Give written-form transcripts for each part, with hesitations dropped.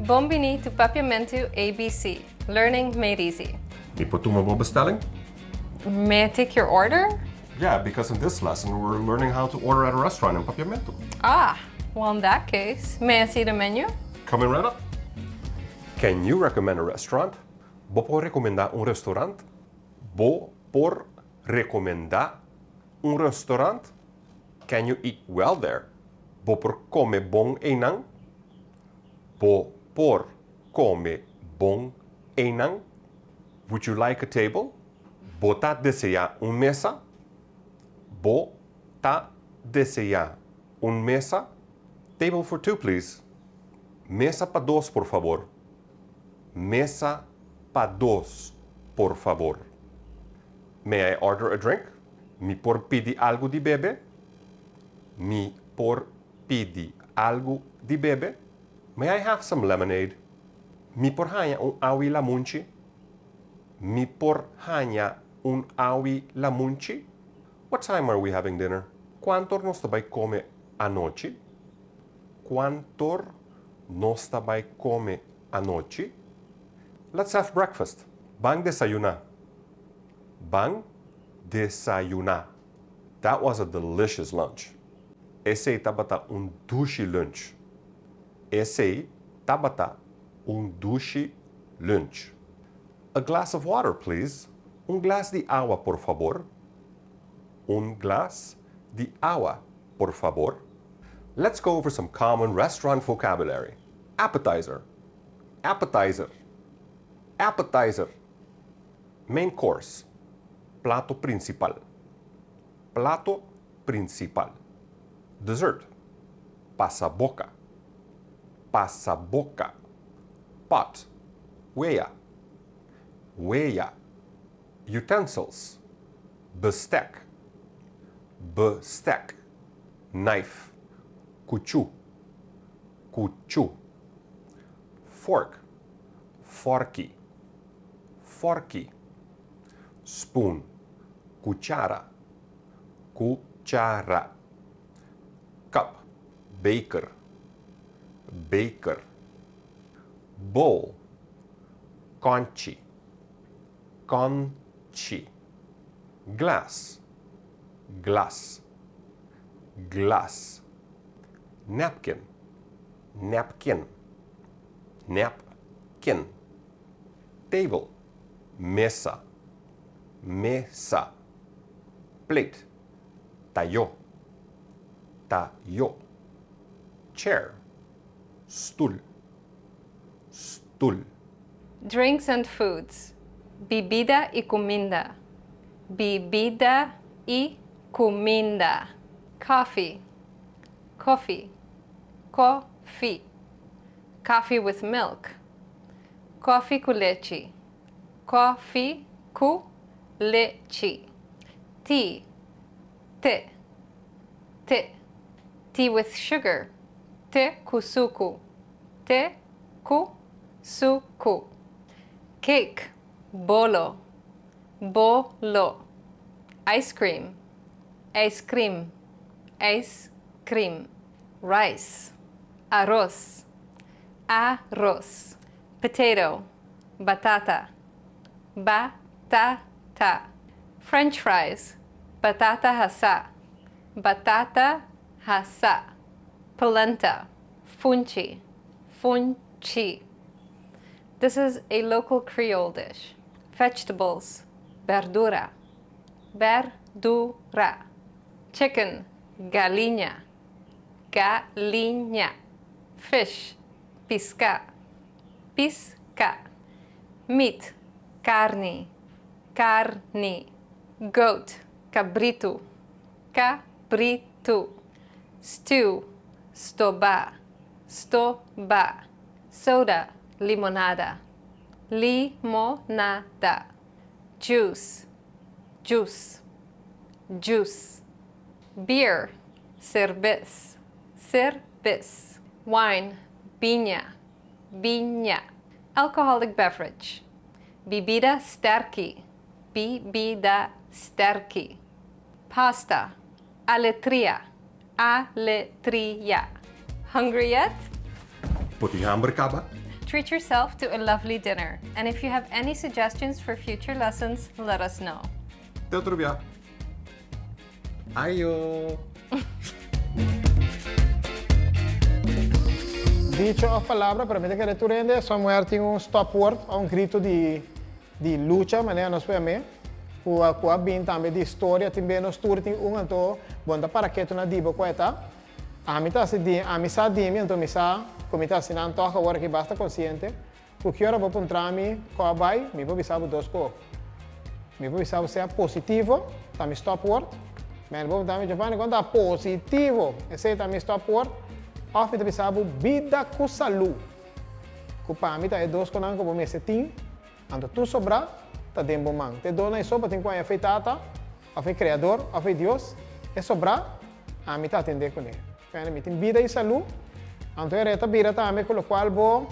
Bombini to Papiamentu ABC. Learning made easy. Mi po tuma bestelling? May I take your order? Yeah, because in this lesson we're learning how to order at a restaurant in Papiamentu. Ah, well in that case, may I see the menu? Coming right up. Can you recommend a restaurant? Bo por recomendar restaurant? Bo por recomendar restaurant? Can you eat well there? Bo por kome bon einan? Bo por kome bon einan? Would you like a table? Bo ta deseá mesa? Bo ta deseá mesa? Table for two, please. Mesa para dos, por favor. Mesa para dos, por favor. May I order a drink? Mi por pedir algo de bebe? Mi por pedir algo de bebe? May I have some lemonade? Mi por hanya awi lamunchi? Mi por hanya awi lamunchi? What time are we having dinner? Quantor nos vai come anoche? Quantor nos vai come anoche? Let's have breakfast. Bang desayunar. Bang desayunar. That was a delicious lunch. Esse tabata dushi lunch. Esse tabata dushi lunch. A glass of water, please. Glass de agua, por favor. Glass de agua, por favor. Let's go over some common restaurant vocabulary. Appetizer. Appetizer. Appetizer. Main course. Plato principal. Plato principal. Dessert. Pasaboca. Pasaboca. Pot. Weya. Weya. Utensils. Besteck. Besteck. Knife. Cuchu. Cuchu. Fork. Forky. Forky. Spoon. Cuchara. Cuchara. Cup. Beker. Beker. Bowl. Conchi. Conchi. Glass. Glass. Glass. Napkin. Napkin. Napkin. Table. Mesa. Mesa. Plate. Tayo. Tayo. Chair. Stool. Stool. Drinks and foods. Bebida y comida. Bebida y comida. Coffee. Coffee. Coffee. Coffee with milk. Coffee com leche. Coffee com leche. Tea. Tea. Tea. Tea with sugar. Tea com suco. Tea com suco. Cake. Bolo. Bolo. Ice cream. Ice cream. Ice cream. Rice. Arroz. Arroz. Potato. Batata. Batata. French fries. Batata hasa. Batata hasa. Polenta. Funchi. Funchi. This is a local Creole dish. Vegetables. Verdura. Verdura. Chicken. Galinha. Galinha. Fish. Pisca. Pisca. Meat. Carne. Carne. Goat. Cabrito. Cabrito. Stew. Stoba. Stoba. Soda. Limonada. Limonada. Juice. Juice. Juice. Beer. Cerveza. Cerveza. Wine. Vinha. Vinha. Alcoholic beverage. Bebida sterky. Bebida sterky. Pasta. Aletria. Aletria. Hungry yet? Put die hamburger. Treat yourself to a lovely dinner. And if you have any suggestions for future lessons, let us know. Até outro dia. Aio! Dicho ou palavra, para mim que tu rende, só mulher tem stop word, um grito de luta, mas não é mim. O a bem também de história, também nos tour tem então, bom para que tu na dibo coeta. A mim tá se di, a mim sa di, então me sa, como tá se não toca agora que basta consciente. Porque hora vou encontrar me com a vai, me vou bisar dois co. Me vou bisar ser positivo, tá me stop word. Mas vou dar me Giovanni quando tá positivo, esse tá me stop word. Of me bisar vida com saúde. Cupa mim tá é dois conan como me setim, ando tu sobra tá dentro do man. Te dona e sopa tem com a feitata, a fe criador, a fe Deus, é sobra, a mim tá atender com ele. Quando me tem vida e saúde, então é reta bira também com o qual vou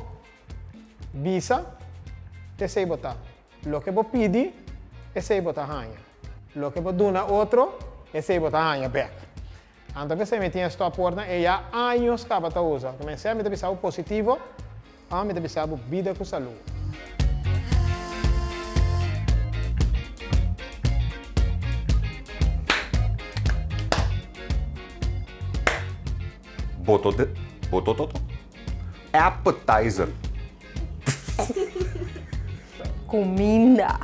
visa, te sei botar. Lo que vou pedir, é sei botar ranha. Lo que vou dar outro, é sei botar ranha back. Então você me tinha stop word, e há anos que eu uso. Comecei a me pensar positivo, a me pensar vida com saúde. Botou. Appetizer. Comida.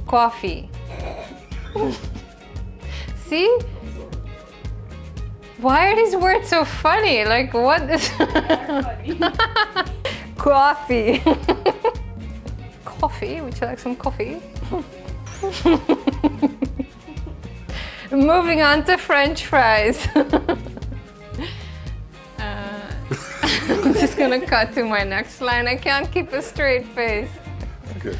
Coffee. See? Why are these words so funny? Like, what is... Coffee. Coffee? Would you like some coffee? Moving on to French fries. I'm just gonna cut to my next line. I can't keep a straight face. Okay.